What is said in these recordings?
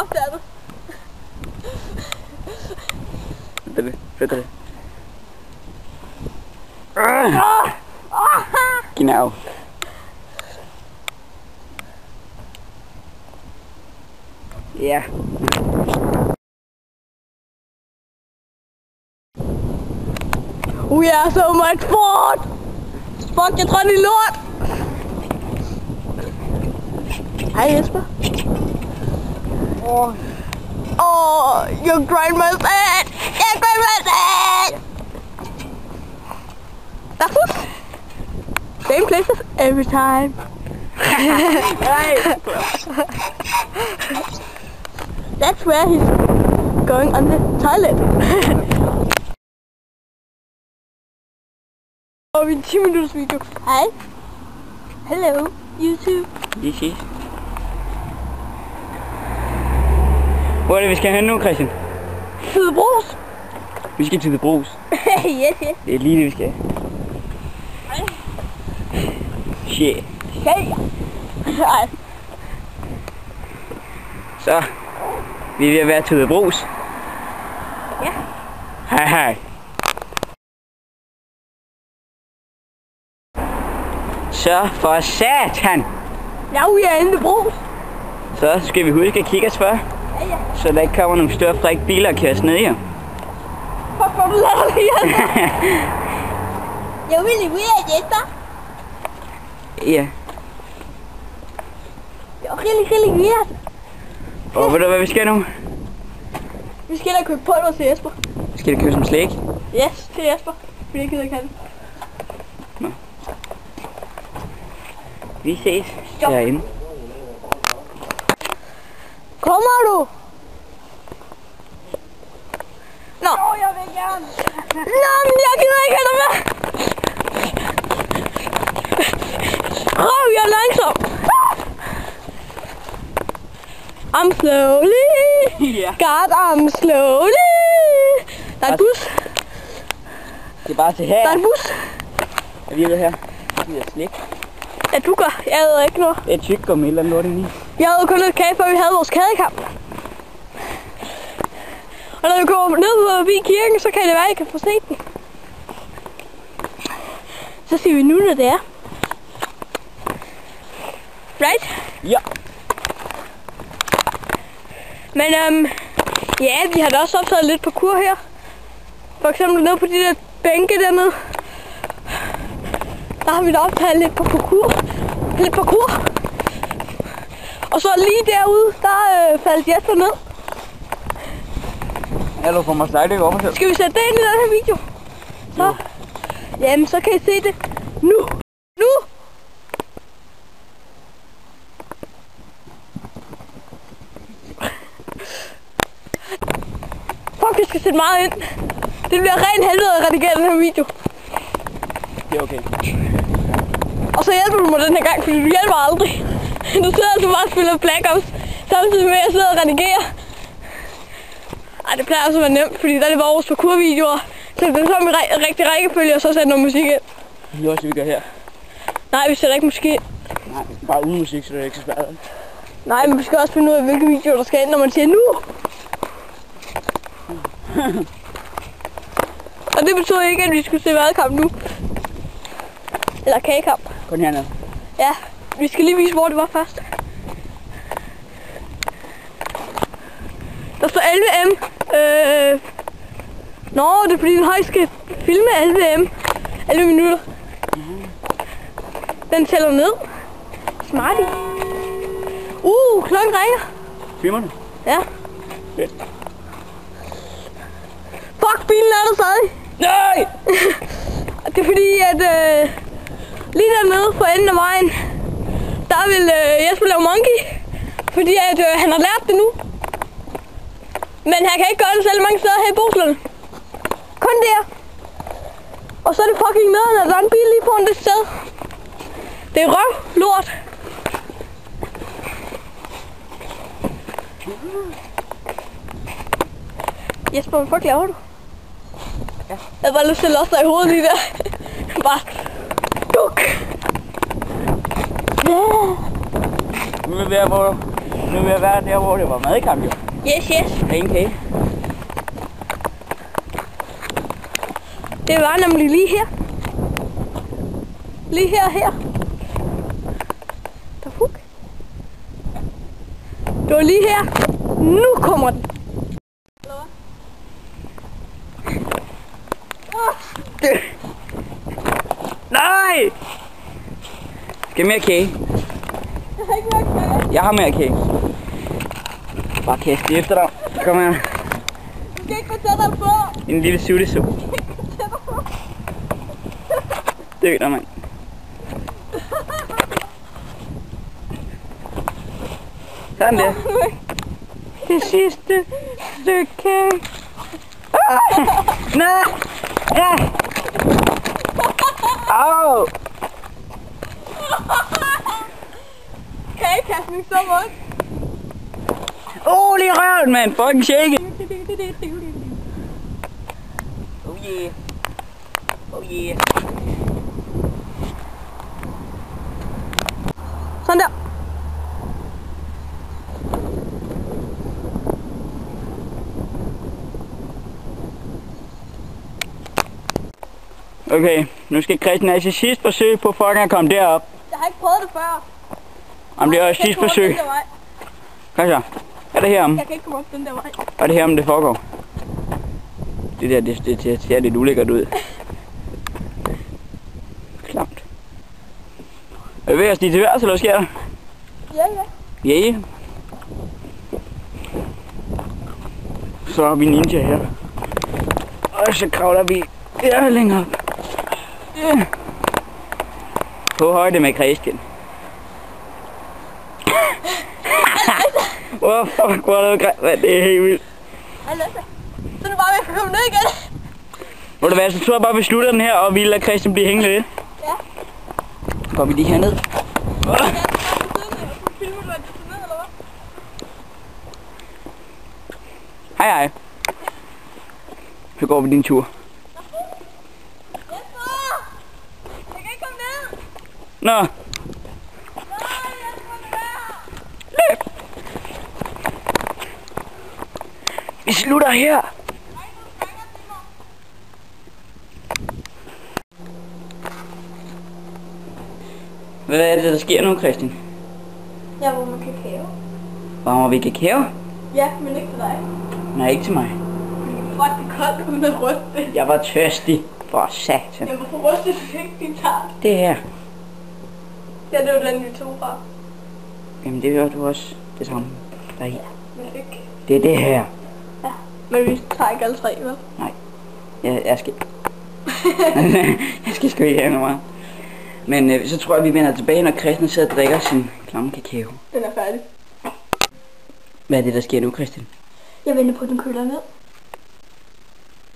opdager du. Flytter det. Genau. Ja. We are so much fun! Fuck, jeg tror det er lort! Hej Jesper. You grind my fat! You grind my fat! That's same places every time. That's where he's going on the toilet. Og min 10 minutters video. Hej. Hello, YouTube. This is. Hvor er det, vi skal hen nu, Christian? Tydebros. Vi skal til Tydebros. Yes. Det er lige det, vi skal. Shit. Nej. Så. Vi er ved at være til Tydebros. Ja. Hej. Så for satan. Ja, vi er inde i Bros. Så skal vi huske at kigge os for. Ja. Så der ikke kommer nogle større frække biler og kører os ned her. Fuck, hvor du laver det her. Jeg vil lige ud Jesper. Ja. Det er rigtig weird. Og ved du hvad vi skal nu? Vi skal da købe pulver til Jesper. Skal det købe som slik? Yes, til Jesper. Fordi jeg gider ikke have det. Vi ses derinde. Kommer du? Nå. Jeg vil gerne. Nå, men jeg gider ikke have dig med. Jeg er langsom. I'm slowly. Ja. God, I'm slowly. Der er en bus. Det er bare til her. Der er en bus. Er vi ved her? Det er slik. Ja, du gør. Jeg havde ikke noget. Det er tyggegummi eller noget i. Jeg havde kun lidt kage, før vi havde vores kadekamp. Og når vi kommer ned forbi kirken, så kan det være, at I kan få set den. Så siger vi nu, når det er. Right? Ja. Men ja, vi har da også optaget lidt parkour her. For eksempel nede på de der bænke dernede. Der har vi da optaget lidt på parkour. Og så lige derude, der faldt Jesper ned. Jeg lå for mig slet ikke over mig selv. Skal vi sætte det ind i den her video? Så. Jamen, så kan I se det nu. Fuck, vi skal sætte meget ind. Det bliver ren helvede at redigere den her video. Det er okay. Og så hjælper du mig den her gang, fordi du hjælper aldrig. Du sidder altså bare og spiller Black Ops, samtidig med at jeg sidder og redigerer. Ej, det plejer også at være nemt, fordi der er det bare vores parkour-videoer. Så det er sådan en rigtig rækkefølge, og så sætter noget musik ind. Det er også det, vi gør her. Nej, vi sætter ikke musik ind. Nej, bare uden musik, så det er ikke så svært. Nej, men vi skal også finde ud af, hvilke videoer der skal ind, når man siger nu. Og det betyder ikke, at vi skulle se valgkamp nu. Eller kagekamp. Kun hernede. Ja, vi skal lige vise, hvor det var først. Der står 11M. Nå, det er fordi den højst skal filme 11M. 11 minutter. Den tæller ned. Smarty. Klokken ringer. Filmer du? Ja. Fedt. Fuck, bilen er der stadig. Nej! Det er fordi, at lige dernede på enden af vejen, der vil Jesper lave monkey. Fordi at han har lært det nu. Men han kan ikke gøre det særlig mange steder her i Boslund. Kun der. Og så er det fucking nederen, at der er en bil lige på det sted. Det er røv lort. Jesper, hvad fuck laver du? Ja. Jeg har bare lyst til at losse dig i hovedet lige der. Bare duk. Nu er vi ved, hvor Nu er vi at være der, hvor det var madkamp jo. Yes, yes. Ingen kage. Det var nemlig lige her. Lige her. Der fuk. Det var lige her. Nu kommer den. Nej! Skal mere kage? Jeg har ikke mere kage. Jeg har mere kage. Bare kaste det efter dig. Kom her. Du kan ikke gå tættere på. En lille suttesup. Det er mand. Sådan der. Det sidste stykke kage. Nej! Ja! Au! Kagekassen i så måde. Lige røven, mand! Fucking shake! Oh yeah! Oh yeah! Sådan der. Okay, nu skal Christian have sit sidste forsøg på fucking at komme derop. Jeg har ikke prøvet det før. Om det er også sidste forsøg. Kom så. Er det herom? Jeg kan ikke komme op den der vej. Er det herom, det foregår? Det der, det ser lidt ulækkert ud. Klamt. Er vi ved at stige til værs, eller hvad sker der? Ja. Ja. Så har vi ninja her. Og så kravler vi længere op. På højde med Christian. Hvor fuck var det grimt, det er helt vildt. Så nu bare vi kan komme ned igen. Hvor det være, så tror jeg bare vi slutter den her, og vi lader Christian blive hængende lidt. Ja. Går vi lige herned. Hej. Så går vi din tur. Jeg kan ikke komme ned. Nå. Vi slutter her. Hvad er det, der sker nu, Christian? Jeg var med kakao. Varmer vi kakao? Ja, men ikke til dig. Nej, ikke til mig. Fuck, det er koldt uden at ryste. Jeg var tørstig. For satan. Jeg var for rystet, så fik din tart. Det her. Ja, det var den, vi tog fra. Jamen, det hørte du også. Det samme. Der er i. Men ikke. Det er det her. Ja, men vi tager ikke alle tre, vel? Nej. Jeg skal... jeg skal sgu ikke have noget. Men så tror jeg, vi vender tilbage, når Christian sidder og drikker sin klamme kakao. Den er færdig. Hvad er det, der sker nu, Christian? Jeg venter på, at den køler ned.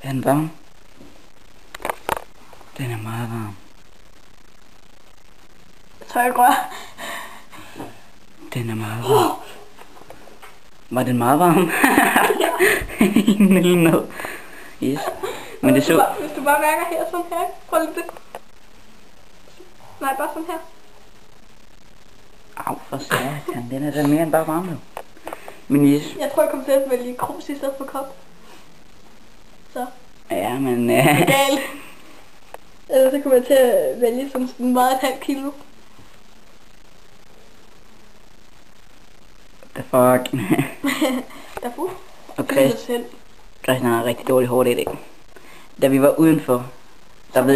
Er den varm? Den er meget varm. Så jeg rør. Den er meget varm. Var den meget varm? Lige ned. Yes. Men det så... Hvis du bare mærker her, sådan her. Prøv lige det. Nej, bare sådan her. Au, for satan. Den er da mere end bare varm nu. Men yes. Jeg tror, jeg kommer til at vælge krus i stedet for kop. Så. Ja, men... Galt. Ellers så kommer jeg til at vælge sådan en meget et halvt kilo. The fuck. Der er fuld. Og Christian har rigtig dårligt hår i dag. Da vi var udenfor, der ved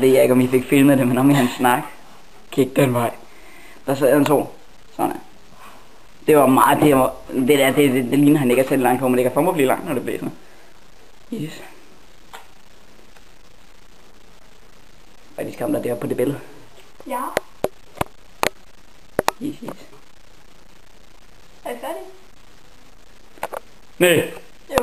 jeg ikke, om I fik filmet det, men om I han snak, gik den vej. Der sad han to. Sådan her. Det var meget, det ligner han ikke er selv langt på, men det kan for mig blive langt, når det blæser. Yes. Faktisk kom der der på det billede. Ja. Yes. Er I færdige? Nej. Jo.